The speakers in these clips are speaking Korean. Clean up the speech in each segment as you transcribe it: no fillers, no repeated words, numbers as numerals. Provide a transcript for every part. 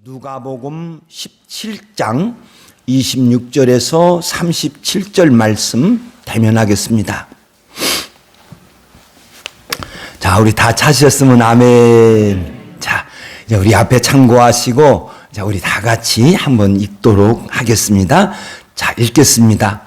누가복음 17장 26절에서 37절 말씀 대면하겠습니다. 자, 우리 다 찾으셨으면 아멘. 자, 이제 우리 앞에 참고하시고, 자, 우리 다 같이 한번 읽도록 하겠습니다. 자, 읽겠습니다.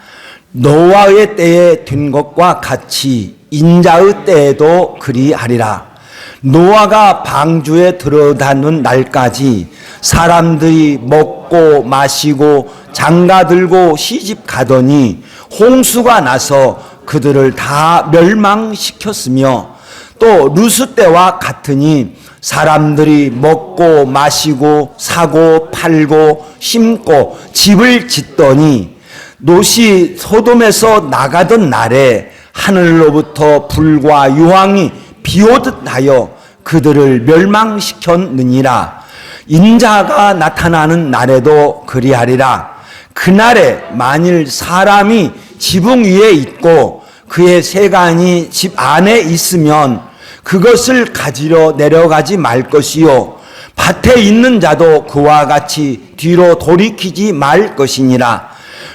노아의 때에 된 것과 같이 인자의 때에도 그리하리라. 노아가 방주에 들어가는 날까지 사람들이 먹고 마시고 장가들고 시집 가더니 홍수가 나서 그들을 다 멸망시켰으며, 또 루스 때와 같으니 사람들이 먹고 마시고 사고 팔고 심고 집을 짓더니 롯이 소돔에서 나가던 날에 하늘로부터 불과 유황이 비오듯 하여 그들을 멸망시켰느니라. 인자가 나타나는 날에도 그리하리라. 그날에 만일 사람이 지붕 위에 있고 그의 세간이 집 안에 있으면 그것을 가지러 내려가지 말 것이요, 밭에 있는 자도 그와 같이 뒤로 돌이키지 말 것이니라.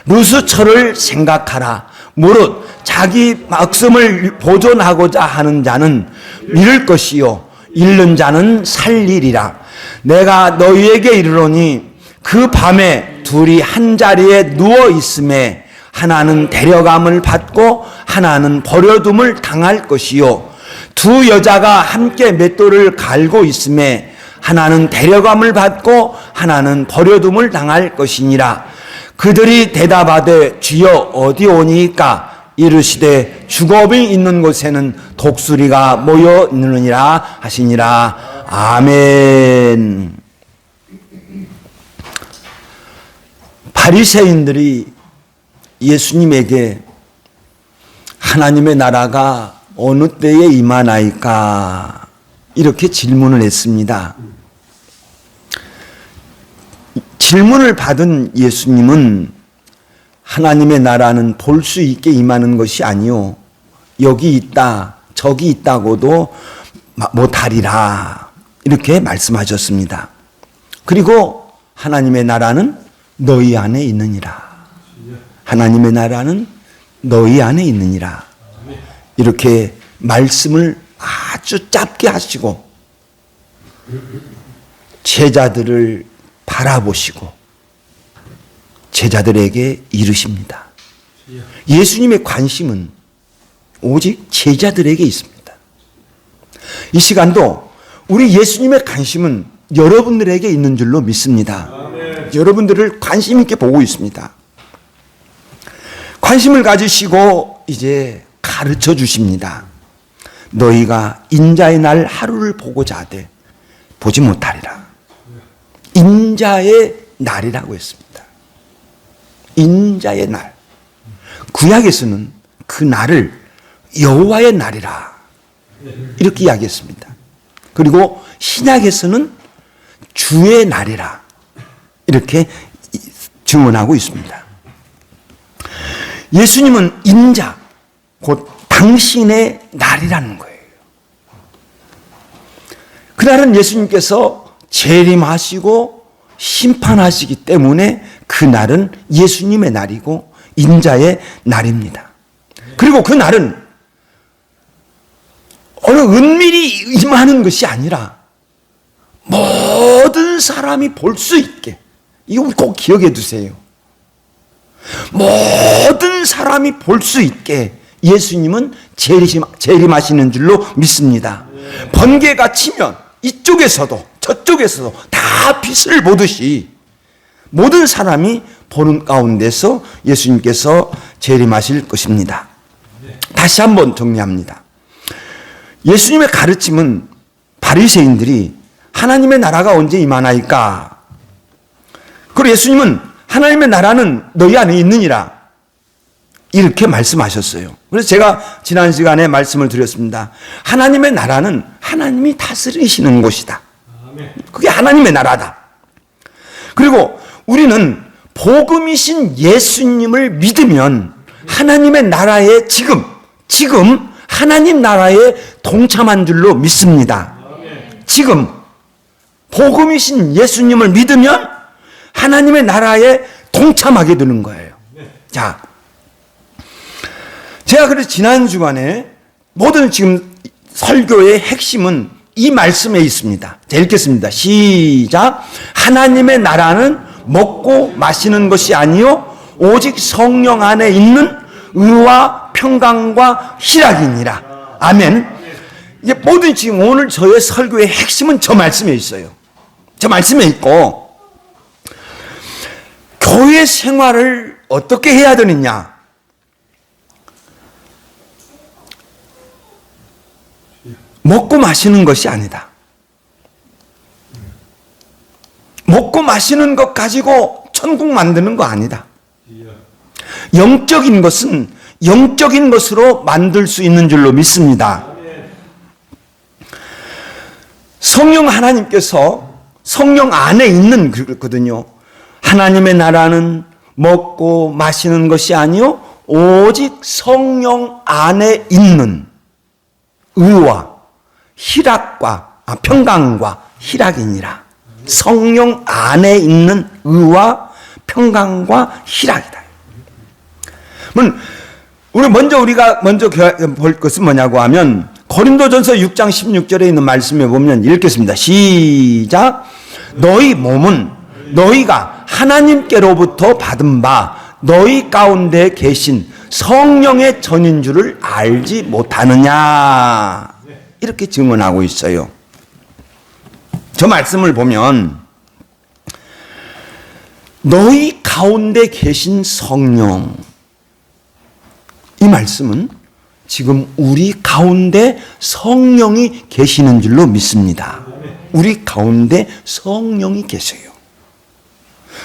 루스처를 생각하라. 무릇 자기 목숨을 보존하고자 하는 자는 잃을 것이요, 잃는 자는 살리리라. 내가 너희에게 이르노니 그 밤에 둘이 한 자리에 누워 있음에 하나는 데려감을 받고 하나는 버려둠을 당할 것이요, 두 여자가 함께 맷돌을 갈고 있음에 하나는 데려감을 받고 하나는 버려둠을 당할 것이니라. 그들이 대답하되 주여 어디 오니까? 이르시되 주검이 있는 곳에는 독수리가 모여 있느니라 하시니라. 아멘. 바리새인들이 예수님에게 하나님의 나라가 어느 때에 임하나이까? 이렇게 질문을 했습니다. 질문을 받은 예수님은 하나님의 나라는 볼 수 있게 임하는 것이 아니요, 여기 있다 저기 있다고도 못하리라, 이렇게 말씀하셨습니다. 그리고 하나님의 나라는 너희 안에 있느니라. 하나님의 나라는 너희 안에 있느니라. 이렇게 말씀을 아주 짧게 하시고 제자들을 바라보시고 제자들에게 이르십니다. 예수님의 관심은 오직 제자들에게 있습니다. 이 시간도 우리 예수님의 관심은 여러분들에게 있는 줄로 믿습니다. 아멘. 여러분들을 관심 있게 보고 있습니다. 관심을 가지시고 이제 가르쳐 주십니다. 너희가 인자의 날 하루를 보고자 하되 보지 못하리라. 인자의 날이라고 했습니다. 인자의 날. 구약에서는 그 날을 여호와의 날이라 이렇게 이야기했습니다. 그리고 신약에서는 주의 날이라 이렇게 증언하고 있습니다. 예수님은 인자, 곧 당신의 날이라는 거예요. 그날은 예수님께서 재림하시고 심판하시기 때문에 그날은 예수님의 날이고 인자의 날입니다. 그리고 그 날은 어느 은밀히 임하는 것이 아니라 모든 사람이 볼 수 있게, 이거 꼭 기억해 두세요. 모든 사람이 볼 수 있게 예수님은 재림하시는 줄로 믿습니다. 번개가 치면 이쪽에서도 저쪽에서도 다 빛을 보듯이 모든 사람이 보는 가운데서 예수님께서 재림하실 것입니다. 다시 한번 정리합니다. 예수님의 가르침은 바리새인들이 하나님의 나라가 언제 임하나이까? 그리고 예수님은 하나님의 나라는 너희 안에 있느니라 이렇게 말씀하셨어요. 그래서 제가 지난 시간에 말씀을 드렸습니다. 하나님의 나라는 하나님이 다스리시는 곳이다. 그게 하나님의 나라다. 그리고 우리는 복음이신 예수님을 믿으면 하나님의 나라에 지금 하나님 나라에 동참한 줄로 믿습니다. 지금 복음이신 예수님을 믿으면 하나님의 나라에 동참하게 되는 거예요. 자, 제가 그래서 지난 주간에 모든 지금 설교의 핵심은 이 말씀에 있습니다. 자, 읽겠습니다. 시작. 하나님의 나라는 먹고 마시는 것이 아니요 오직 성령 안에 있는 의와 평강과 희락이니라. 아멘. 이제 모든 지금 오늘 저의 설교의 핵심은 저 말씀에 있어요. 저 말씀에 있고, 교회 생활을 어떻게 해야 되느냐? 먹고 마시는 것이 아니다. 먹고 마시는 것 가지고 천국 만드는 거 아니다. 영적인 것은 영적인 것으로 만들 수 있는 줄로 믿습니다. 성령 하나님께서 성령 안에 있는 거거든요. 하나님의 나라는 먹고 마시는 것이 아니요 오직 성령 안에 있는 의와 희락과 평강과 희락이니라. 성령 안에 있는 의와 평강과 희락이다. 우리가 먼저 볼 것은 뭐냐고 하면 고린도전서 6장 16절에 있는 말씀에 보면 읽겠습니다. 시작. 너희 몸은 너희가 하나님께로부터 받은 바 너희 가운데 계신 성령의 전인 줄을 알지 못하느냐. 이렇게 증언하고 있어요. 저 말씀을 보면 너희 가운데 계신 성령, 이 말씀은 지금 우리 가운데 성령이 계시는 줄로 믿습니다. 우리 가운데 성령이 계세요.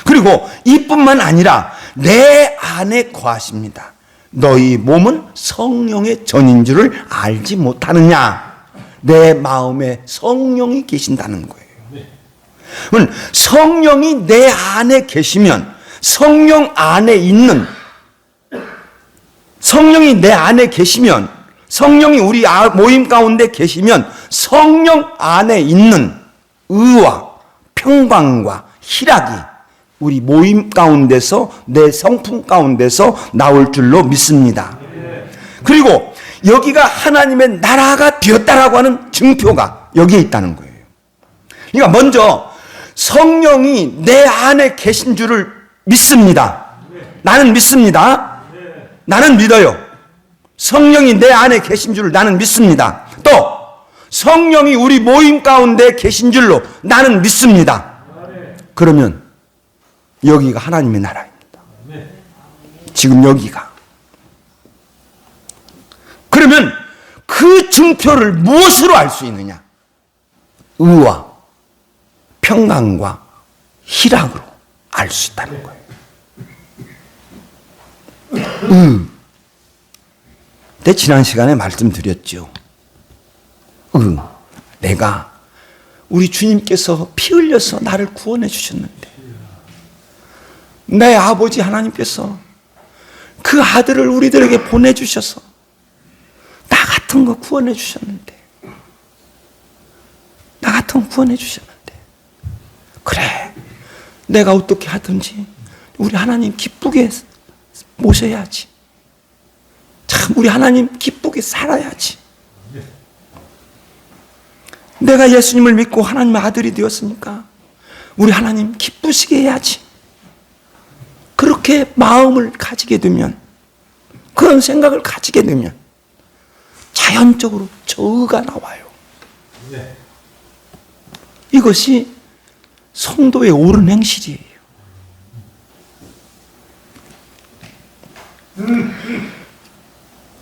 그리고 이뿐만 아니라 내 안에 거하십니다. 너희 몸은 성령의 전인 줄을 알지 못하느냐. 내 마음에 성령이 계신다는 거예요. 성령이 내 안에 계시면, 성령이 내 안에 계시면, 성령이 우리 모임 가운데 계시면 성령 안에 있는 의와 평강과 희락이 우리 모임 가운데서, 내 성품 가운데서 나올 줄로 믿습니다. 그리고 여기가 하나님의 나라가 되었다라고 하는 증표가 여기에 있다는 거예요. 그러니까 먼저 성령이 내 안에 계신 줄을 믿습니다. 나는 믿습니다. 나는 믿어요. 성령이 내 안에 계신 줄을 나는 믿습니다. 또 성령이 우리 모임 가운데 계신 줄로 나는 믿습니다. 그러면 여기가 하나님의 나라입니다. 지금 여기가. 그러면 그 증표를 무엇으로 알 수 있느냐? 의와 평강과 희락으로 알 수 있다는 거예요. 지난 시간에 말씀드렸죠. 내가 우리 주님께서 피 흘려서 나를 구원해 주셨는데, 내 아버지 하나님께서 그 아들을 우리들에게 보내주셔서 나 같은 거 구원해 주셨는데, 나 같은 거 구원해 주셨는데, 그래, 내가 어떻게 하든지 우리 하나님 기쁘게 모셔야지. 참 우리 하나님 기쁘게 살아야지. 내가 예수님을 믿고 하나님의 아들이 되었으니까 우리 하나님 기쁘시게 해야지. 그렇게 마음을 가지게 되면, 그런 생각을 가지게 되면 자연적으로 저의가 나와요. 이것이 성도의 옳은 행실이에요.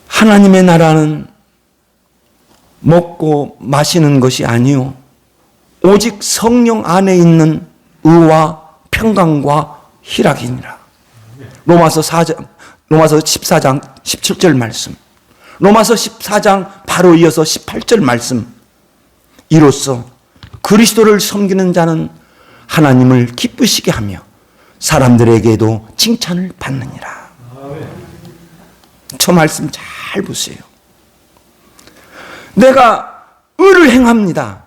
하나님의 나라는 먹고 마시는 것이 아니요 오직 성령 안에 있는 의와 평강과 희락이니라. 로마서 14장 17절 말씀, 로마서 14장 바로 이어서 18절 말씀. 이로써 그리스도를 섬기는 자는 하나님을 기쁘시게 하며 사람들에게도 칭찬을 받느니라. 저 말씀 잘 보세요. 내가 의를 행합니다.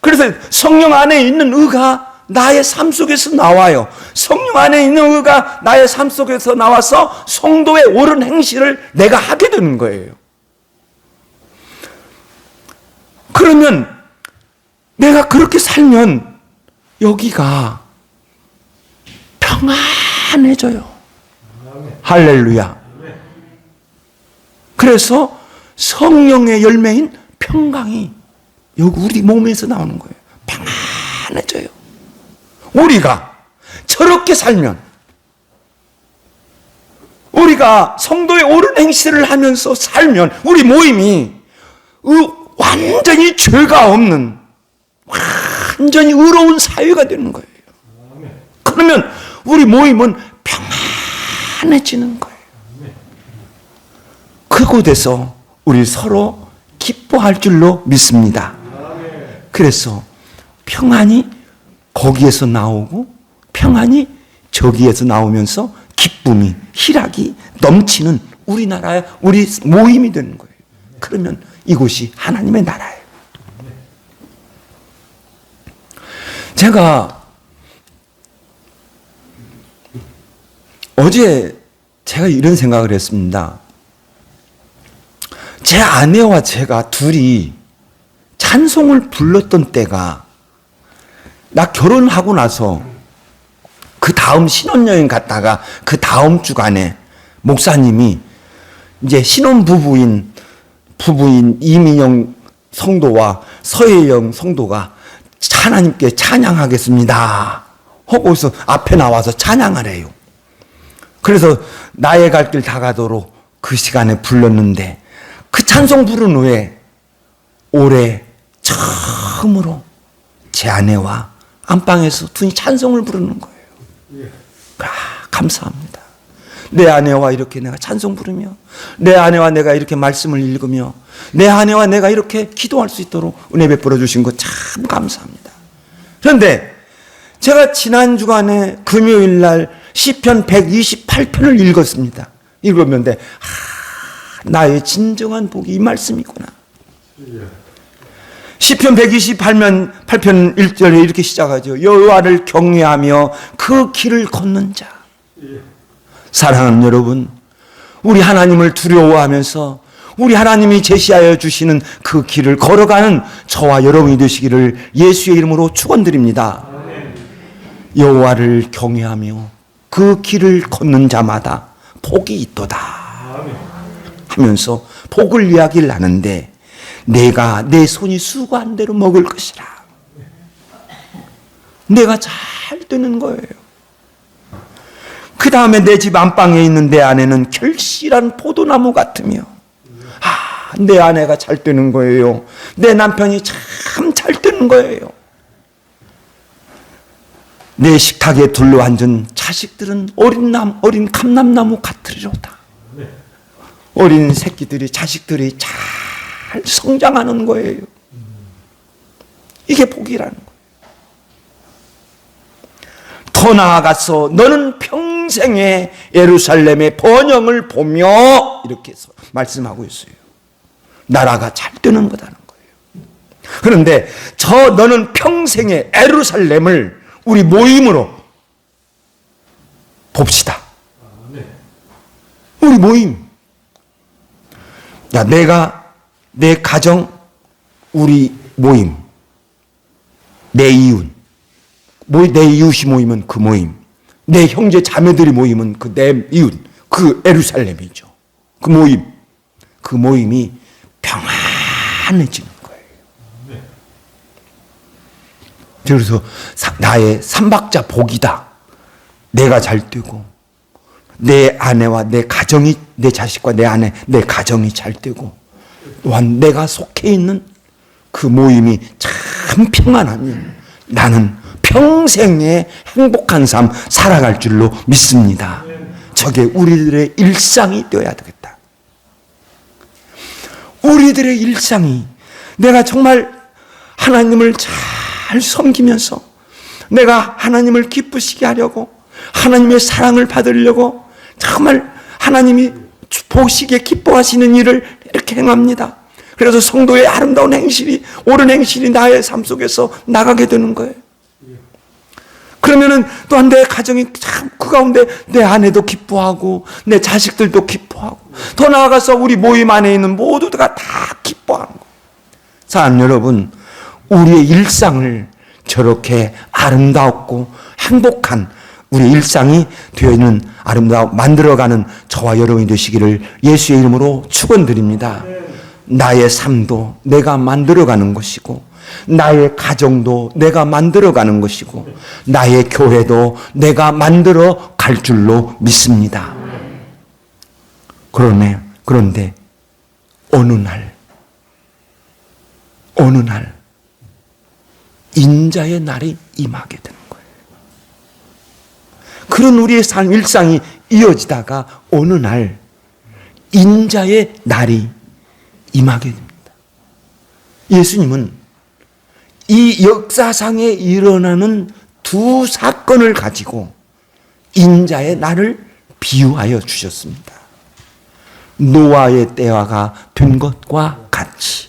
그래서 성령 안에 있는 의가 나의 삶 속에서 나와요. 성령 안에 있는 의가 나의 삶 속에서 나와서 성도의 옳은 행실을 내가 하게 되는 거예요. 그러면 내가 그렇게 살면 여기가 평안해져요. 할렐루야. 그래서 성령의 열매인 평강이 여기 우리 몸에서 나오는 거예요. 평안해져요. 우리가 저렇게 살면, 우리가 성도의 옳은 행실을 하면서 살면 우리 모임이 완전히 죄가 없는 완전히 의로운 사회가 되는 거예요. 그러면 우리 모임은 평안해지는 거예요. 그곳에서 우리 서로 기뻐할 줄로 믿습니다. 그래서 평안이 거기에서 나오고 평안이 저기에서 나오면서 기쁨이, 희락이 넘치는 우리나라의 우리 모임이 되는 거예요. 그러면 이곳이 하나님의 나라예요. 제가 어제 제가 이런 생각을 했습니다. 제 아내와 제가 둘이 찬송을 불렀던 때가 나 결혼하고 나서 그 다음 신혼여행 갔다가 그 다음 주간에 목사님이 이제 신혼부부인 이민영 성도와 서혜영 성도가 하나님께 찬양하겠습니다 하고서 앞에 나와서 찬양하래요. 그래서 나의 갈 길 다 가도록 그 시간에 불렀는데 그 찬송 부른 후에 올해 처음으로 제 아내와 안방에서 둘이 찬송을 부르는 거예요. 감사합니다. 내 아내와 이렇게 내가 찬송 부르며, 내 아내와 내가 이렇게 말씀을 읽으며, 내 아내와 내가 이렇게 기도할 수 있도록 은혜 베풀어 주신 것 참 감사합니다. 그런데 제가 지난 주간에 금요일 날 시편 128편을 읽었습니다. 읽었는데 나의 진정한 복이 이 말씀이구나. 시편 128편 1절에 이렇게 시작하죠. 여호와를 경외하며 그 길을 걷는 자. 사랑하는 여러분, 우리 하나님을 두려워하면서 우리 하나님이 제시하여 주시는 그 길을 걸어가는 저와 여러분이 되시기를 예수의 이름으로 축원드립니다. 여호와를 경외하며 그 길을 걷는 자마다 복이 있도다 하면서 복을 이야기를 하는데, 내가 내 손이 수고한 대로 먹을 것이라. 내가 잘 되는 거예요. 그 다음에 내 집 안방에 있는 내 아내는 결실한 포도나무 같으며, 내 아내가 잘 되는 거예요. 내 남편이 참 잘 되는 거예요. 내 식탁에 둘러앉은 자식들은 어린 감람나무 같으리로다. 어린 새끼들이, 자식들이 잘 성장하는 거예요. 이게 복이라는 거예요. 더 나아가서 너는 평생에 예루살렘의 번영을 보며, 이렇게 해서 말씀하고 있어요. 나라가 잘 되는 거다는 거예요. 그런데 너는 평생의 예루살렘을 우리 모임으로 봅시다. 우리 모임. 야, 내 가정, 우리 모임, 내 이웃, 내 이웃이 모이면 그 모임, 내 형제 자매들이 모이면 그 내 이웃, 그 예루살렘이죠. 그 모임이 평안해지는 거예요. 그래서 나의 삼박자 복이다. 내가 잘 되고, 내 아내와 내 가정이, 내 자식과 내 아내, 내 가정이 잘 되고, 또한 내가 속해 있는 그 모임이 참 평안하면 나는 평생의 행복한 삶 살아갈 줄로 믿습니다. 저게 우리들의 일상이 되어야 되겠다. 우리들의 일상이, 내가 정말 하나님을 잘 섬기면서 내가 하나님을 기쁘시게 하려고, 하나님의 사랑을 받으려고 정말 하나님이 보시기에 기뻐하시는 일을 이렇게 행합니다. 그래서 성도의 아름다운 행실이, 옳은 행실이 나의 삶 속에서 나가게 되는 거예요. 그러면은 또한 내 가정이 참 그 가운데 내 아내도 기뻐하고 내 자식들도 기뻐하고 더 나아가서 우리 모임 안에 있는 모두가 다 기뻐하는 거예요. 사랑하는 여러분, 우리의 일상을 저렇게 아름답고 행복한 우리 일상이 되어 있는 만들어가는 저와 여러분이 되시기를 예수의 이름으로 축원드립니다. 나의 삶도 내가 만들어가는 것이고, 나의 가정도 내가 만들어가는 것이고, 나의 교회도 내가 만들어 갈 줄로 믿습니다. 그런데 어느 날 인자의 날이 임하게 되는 거예요. 그런 우리의 삶, 일상이 이어지다가 어느 날 인자의 날이 임하게 됩니다. 예수님은 이 역사상에 일어나는 두 사건을 가지고 인자의 날을 비유하여 주셨습니다. 노아의 때가 된 것과 같이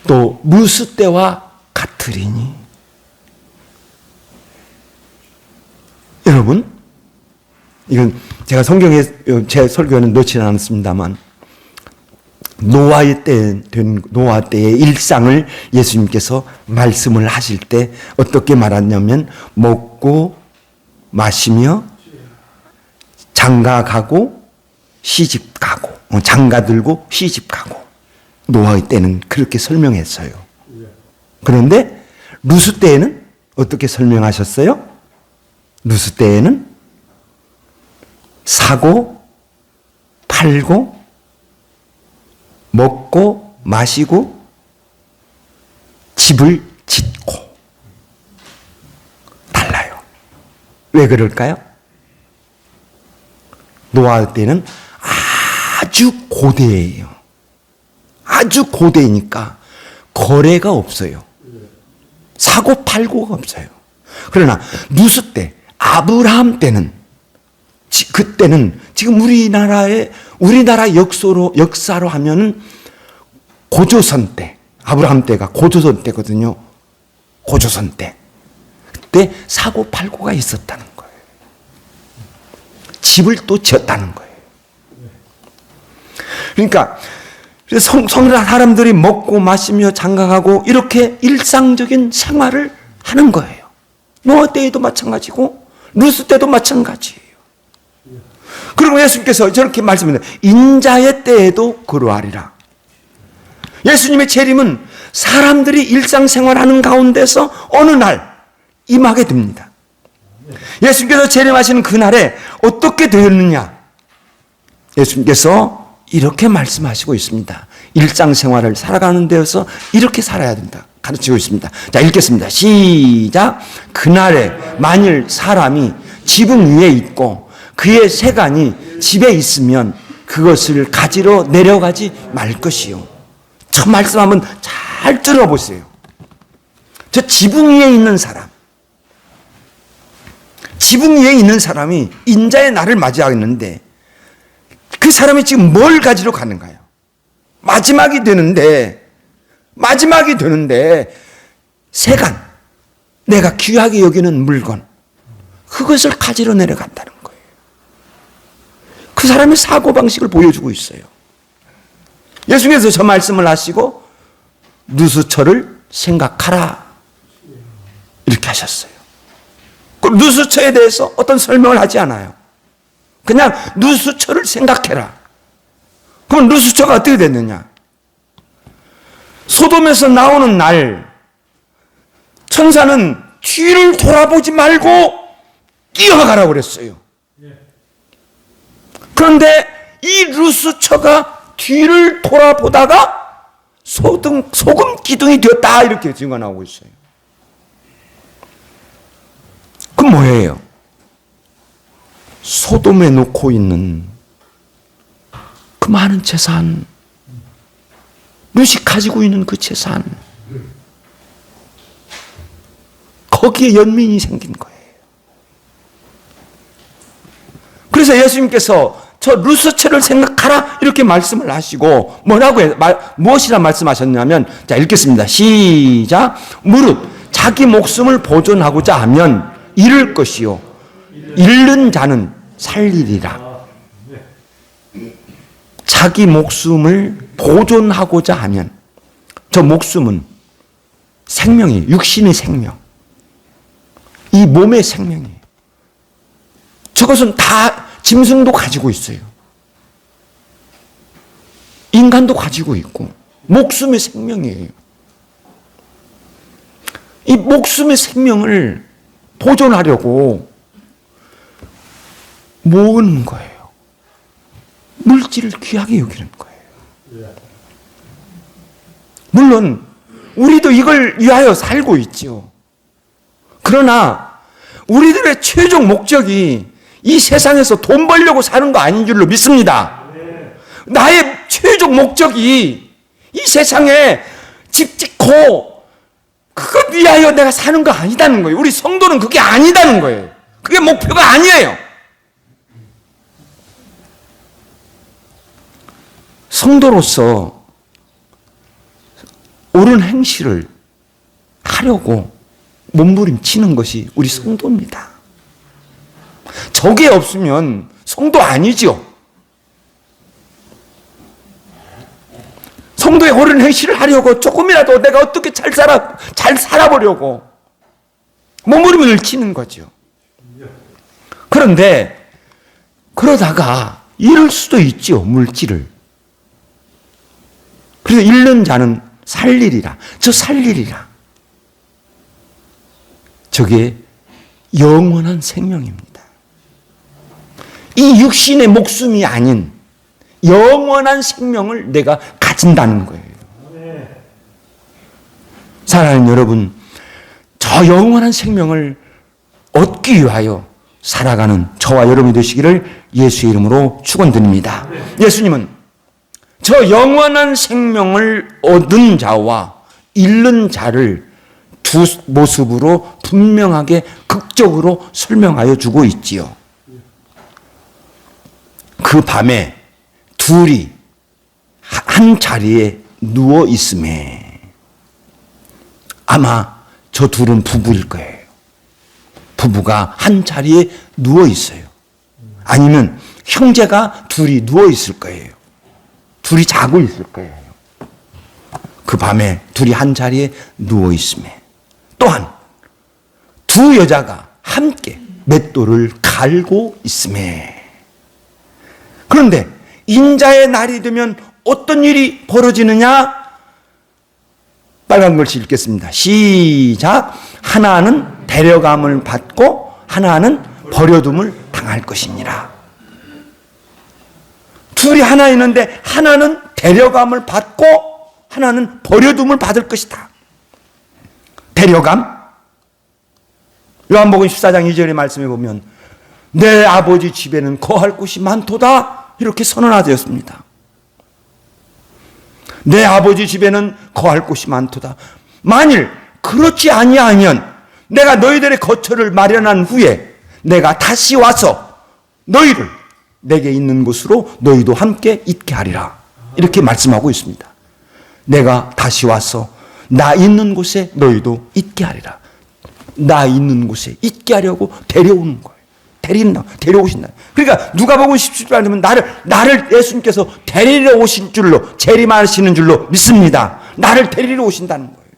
또 루스 때와 같으리니. 여러분, 이건 제가 성경에 제 설교는 넣지는 않습니다만 노아 때의 일상을 예수님께서 말씀을 하실 때 어떻게 말하냐면 먹고 마시며 장가가고 시집가고, 장가들고 시집가고, 노아의 때는 그렇게 설명했어요. 그런데 루스 때에는 어떻게 설명하셨어요? 루스 때에는 사고 팔고 먹고 마시고 집을 짓고. 달라요. 왜 그럴까요? 노아 때는 아주 고대예요. 아주 고대이니까 거래가 없어요. 사고 팔고가 없어요. 그러나 루스 때, 아브라함 때는, 그때는 지금 우리나라 역사로 하면은 고조선 때, 아브라함 때가 고조선 때거든요. 고조선 때. 그때 사고 팔고가 있었다는 거예요. 집을 또 지었다는 거예요. 그러니까 성실한 사람들이 먹고 마시며 장가가고 이렇게 일상적인 생활을 하는 거예요. 노아 때에도 마찬가지고 루스 때도 마찬가지예요. 그리고 예수님께서 저렇게 말씀합니다. 인자의 때에도 그러하리라. 예수님의 재림은 사람들이 일상생활하는 가운데서 어느 날 임하게 됩니다. 예수님께서 재림하시는 그날에 어떻게 되었느냐? 예수님께서 이렇게 말씀하시고 있습니다. 일상생활을 살아가는 데에서 이렇게 살아야 된다 가르치고 있습니다. 자, 읽겠습니다. 시작. 그날에 만일 사람이 지붕 위에 있고 그의 세간이 집에 있으면 그것을 가지러 내려가지 말 것이요. 저 말씀 한번 잘 들어보세요. 저 지붕 위에 있는 사람, 지붕 위에 있는 사람이 인자의 날을 맞이하겠는데 그 사람이 지금 뭘 가지러 가는가요? 마지막이 되는데 세간, 내가 귀하게 여기는 물건, 그것을 가지러 내려간다는 거예요. 그 사람의 사고방식을 보여주고 있어요. 예수님께서 저 말씀을 하시고 누수처를 생각하라 이렇게 하셨어요. 그 누수처에 대해서 어떤 설명을 하지 않아요. 그냥 누수처를 생각해라. 그럼 누수처가 어떻게 됐느냐? 소돔에서 나오는 날 천사는 뒤를 돌아보지 말고 뛰어가라고 그랬어요. 그런데 이 누수처가 뒤를 돌아보다가 소금 기둥이 되었다 이렇게 증거 나오고 있어요. 그건 뭐예요? 소돔에 놓고 있는 그 많은 재산, 룻이 가지고 있는 그 재산, 거기에 연민이 생긴 거예요. 그래서 예수님께서 저 루스처를 생각하라 이렇게 말씀을 하시고 뭐라고 무엇이라 말씀하셨냐면, 자 읽겠습니다. 시작. 무릇 자기 목숨을 보존하고자 하면 잃을 것이요 잃는 자는 살리리라. 자기 목숨을 보존하고자 하면, 저 목숨은 생명이에요. 육신의 생명, 이 몸의 생명이에요. 저것은 다 짐승도 가지고 있어요. 인간도 가지고 있고 목숨의 생명이에요. 이 목숨의 생명을 보존하려고 모으는 거예요. 물질을 귀하게 여기는 거예요. 물론 우리도 이걸 위하여 살고 있죠. 그러나 우리들의 최종 목적이 이 세상에서 돈 벌려고 사는 거 아닌 줄로 믿습니다. 나의 최종 목적이 이 세상에 집 짓고 그것 위하여 내가 사는 거 아니다는 거예요. 우리 성도는 그게 아니다는 거예요. 그게 목표가 아니에요. 성도로서 옳은 행실을 하려고 몸부림치는 것이 우리 성도입니다. 저게 없으면 성도 아니죠. 성도의 옳은 행실을 하려고 조금이라도 내가 어떻게 잘 살아보려고 몸부림을 치는 거죠. 그런데 그러다가 잃을 수도 있죠, 물질을. 그래서 잃는 자는 살리리라. 저 살리리라. 저게 영원한 생명입니다. 이 육신의 목숨이 아닌 영원한 생명을 내가 가진다는 거예요. 사랑하는 여러분, 저 영원한 생명을 얻기 위하여 살아가는 저와 여러분이 되시기를 예수의 이름으로 축원드립니다. 예수님은 저 영원한 생명을 얻은 자와 잃는 자를 두 모습으로 분명하게 극적으로 설명하여 주고 있지요. 그 밤에 둘이 한 자리에 누워 있음에 아마 저 둘은 부부일 거예요. 부부가 한 자리에 누워 있어요. 아니면 형제가 둘이 누워 있을 거예요. 둘이 자고 있을 거예요. 그 밤에 둘이 한 자리에 누워 있음에 또한 두 여자가 함께 맷돌을 갈고 있음에, 그런데 인자의 날이 되면 어떤 일이 벌어지느냐? 빨간 글씨 읽겠습니다. 시작. 하나는 데려감을 받고 하나는 버려둠을 당할 것이니라. 둘이 하나 있는데 하나는 데려감을 받고 하나는 버려둠을 받을 것이다. 데려감? 요한복음 14장 2절의 말씀에 보면 내 아버지 집에는 거할 곳이 많도다 이렇게 선언하되었습니다. 내 아버지 집에는 거할 곳이 많도다. 만일 그렇지 아니하면 내가 너희들의 거처를 마련한 후에 내가 다시 와서 너희를 내게 있는 곳으로 너희도 함께 있게 하리라. 이렇게 말씀하고 있습니다. 내가 다시 와서 나 있는 곳에 너희도 있게 하리라. 나 있는 곳에 있게 하려고 데려오는 거예요. 데려오신다. 그러니까 누가복음 17절에 나를 예수님께서 데리러 오신 줄로, 재림하시는 줄로 믿습니다. 나를 데리러 오신다는 거예요.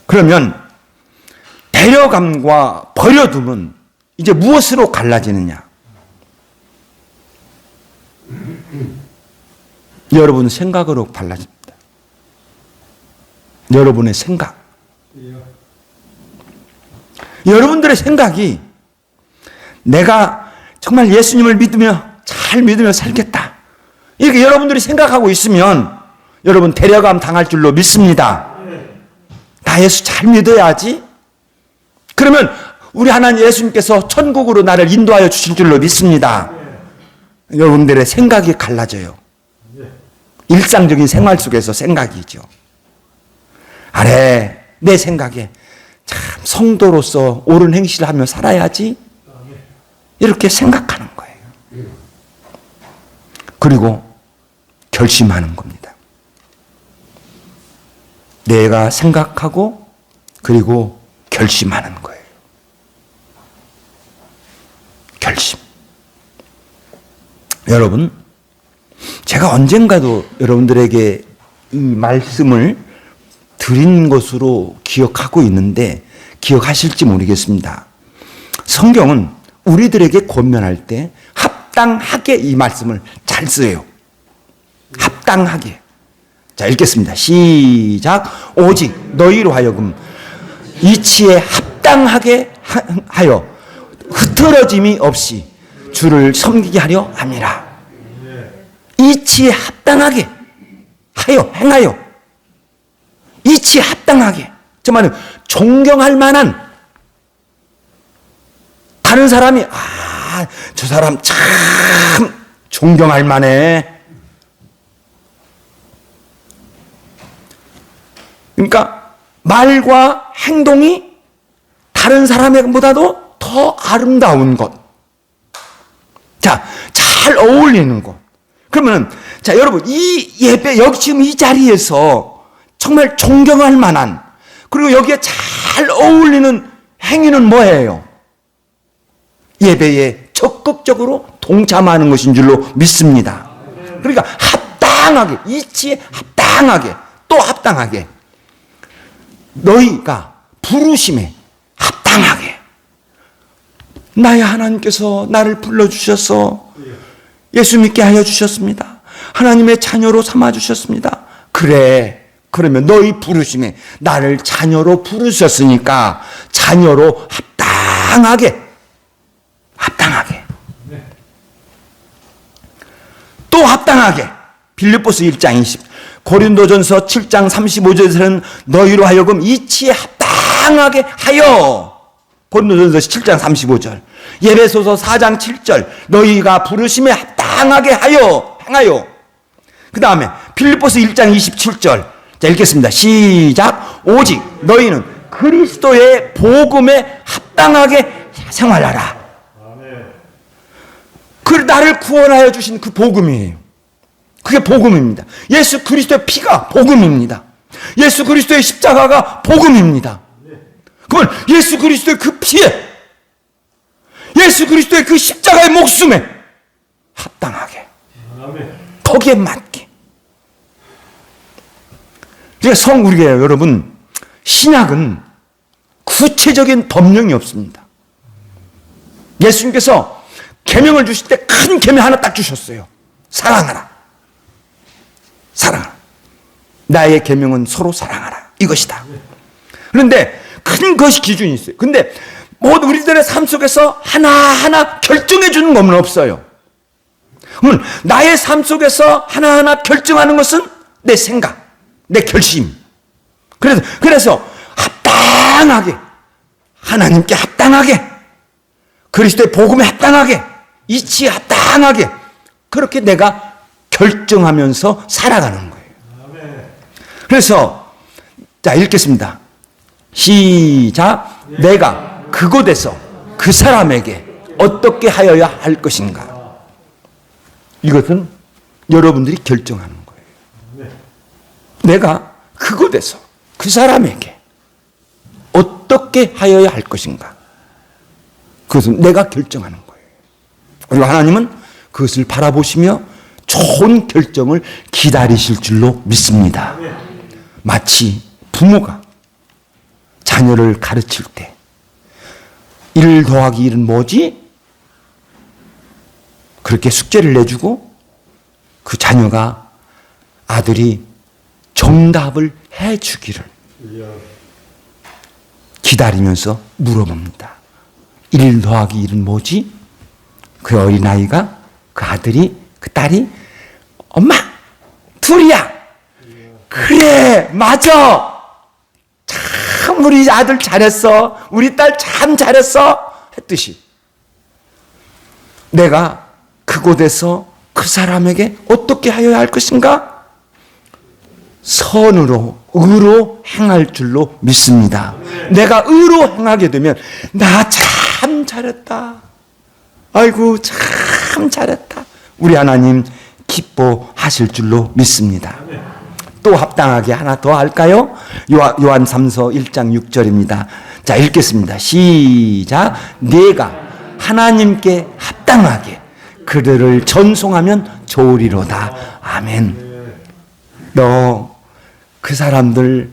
그러면 데려감과 버려둠은 이제 무엇으로 갈라지느냐? 여러분 생각으로 갈라집니다. 여러분의 생각. 여러분들의 생각이 내가 정말 예수님을 잘 믿으며 살겠다, 이렇게 여러분들이 생각하고 있으면 여러분 데려감 당할 줄로 믿습니다. 나 예수 잘 믿어야지. 그러면 우리 하나님 예수님께서 천국으로 나를 인도하여 주실 줄로 믿습니다. 여러분들의 생각이 갈라져요. 일상적인 생활 속에서 생각이죠. 아래 내 생각에 참 성도로서 옳은 행실을 하며 살아야지, 이렇게 생각하는 거예요. 그리고 결심하는 겁니다. 내가 생각하고 그리고 결심하는 거예요. 결심. 여러분, 제가 언젠가도 여러분들에게 이 말씀을 드린 것으로 기억하고 있는데 기억하실지 모르겠습니다. 성경은 우리들에게 권면할 때 합당하게 이 말씀을 잘 써요. 합당하게. 자, 읽겠습니다. 시작. 오직 너희로 하여금 이치에 합당하게 하여 흐트러짐이 없이 주를 섬기게 하려 함이라. 이치에 합당하게 하여 행하여 이치에 합당하게. 정말 존경할 만한 다른 사람이 저 사람 참 존경할 만해. 그러니까 말과 행동이 다른 사람보다도 더 아름다운 것. 자, 잘 어울리는 것. 그러면은, 자, 여러분, 이 예배, 여기 지금 이 자리에서 정말 존경할 만한, 그리고 여기에 잘 어울리는 행위는 뭐예요? 예배에 적극적으로 동참하는 것인 줄로 믿습니다. 그러니까 합당하게, 이치에 합당하게, 또 합당하게. 너희가 부르심에 합당하게. 나의 하나님께서 나를 불러주셔서 예수 믿게 하여 주셨습니다. 하나님의 자녀로 삼아주셨습니다. 그래, 그러면 너희 부르심에 나를 자녀로 부르셨으니까 자녀로 합당하게. 또 합당하게. 빌립보서 1장 20, 고린도전서 7장 35절에서는 너희로 하여금 이치에 합당하게 하여. 고린도전서 7장 35절. 예배소서 4장 7절. 너희가 부르심에 합당하게 하여 행하여. 그 다음에 빌립보서 1장 27절. 자, 읽겠습니다. 시작. 오직 너희는 그리스도의 복음에 합당하게 생활하라. 그 나를 구원하여 주신 그 복음이에요. 그게 복음입니다. 예수 그리스도의 피가 복음입니다. 예수 그리스도의 십자가가 복음입니다. 그건 예수 그리스도의 그 피에, 예수 그리스도의 그 십자가의 목숨에 합당하게, 거기에 맞게. 그러니까 우리가 여러분, 신약은 구체적인 법령이 없습니다. 예수님께서 계명을 주실 때 큰 계명 하나 딱 주셨어요. 사랑하라. 사랑하라. 나의 계명은 서로 사랑하라. 이것이다. 그런데 큰 것이 기준이 있어요. 근데 모두 우리들의 삶 속에서 하나하나 결정해 주는 건 없어요. 그러면 나의 삶 속에서 하나하나 결정하는 것은 내 생각, 내 결심. 그래서 합당하게, 하나님께 합당하게, 그리스도의 복음에 합당하게, 이치에 합당하게, 그렇게 내가 결정하면서 살아가는 거예요. 그래서 자, 읽겠습니다. 시작. 내가 그곳에서 그 사람에게 어떻게 하여야 할 것인가. 이것은 여러분들이 결정하는 거예요. 내가 그곳에서 그 사람에게 어떻게 하여야 할 것인가. 그것은 내가 결정하는 거예요. 그리고 하나님은 그것을 바라보시며 좋은 결정을 기다리실 줄로 믿습니다. 마치 부모가 자녀를 가르칠 때 1 더하기 1은 뭐지? 그렇게 숙제를 내주고 그 자녀가, 아들이 정답을 해주기를 기다리면서 물어봅니다. 1 더하기 1은 뭐지? 그 어린아이가, 그 아들이, 그 딸이, 엄마, 둘이야. 그래, 맞아. 참 우리 아들 잘했어. 우리 딸 참 잘했어. 했듯이 내가 그곳에서 그 사람에게 어떻게 하여야 할 것인가? 선으로, 의로 행할 줄로 믿습니다. 내가 의로 행하게 되면 나 참 잘했다. 아이고 참 참 잘했다. 우리 하나님 기뻐하실 줄로 믿습니다. 또 합당하게 하나 더 할까요? 요한 3서 1장 6절입니다. 자, 읽겠습니다. 시작. 네가 하나님께 합당하게 그들을 전송하면 좋으리로다. 아멘. 너 그 사람들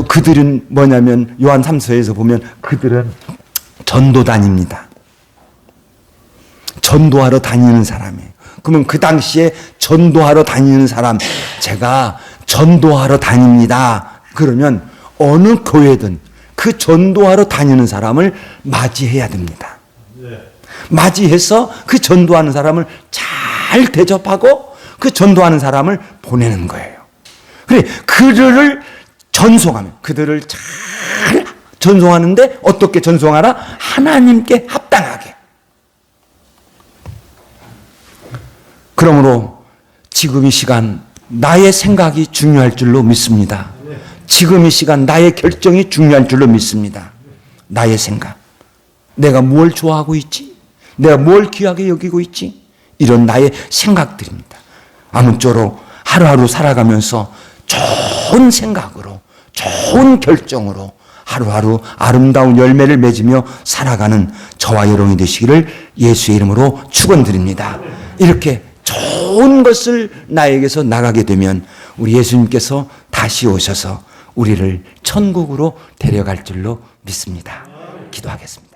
그들은 뭐냐면 요한 3서에서 보면 그들은 전도단입니다. 전도하러 다니는 사람이에요. 그러면 그 당시에 전도하러 다니는 사람, 제가 전도하러 다닙니다. 그러면 어느 교회든 그 전도하러 다니는 사람을 맞이해야 됩니다. 맞이해서 그 전도하는 사람을 잘 대접하고 그 전도하는 사람을 보내는 거예요. 그래, 그들을 전송하면, 그들을 잘 전송하는데 어떻게 전송하라? 하나님께 합당하게. 그러므로 지금 이 시간 나의 생각이 중요할 줄로 믿습니다. 지금 이 시간 나의 결정이 중요할 줄로 믿습니다. 나의 생각. 내가 뭘 좋아하고 있지? 내가 뭘 귀하게 여기고 있지? 이런 나의 생각들입니다. 아무쪼록 하루하루 살아가면서 좋은 생각으로, 좋은 결정으로 하루하루 아름다운 열매를 맺으며 살아가는 저와 여러분이 되시기를 예수의 이름으로 축원드립니다. 이렇게 좋은 것을 나에게서 나가게 되면 우리 예수님께서 다시 오셔서 우리를 천국으로 데려갈 줄로 믿습니다. 기도하겠습니다.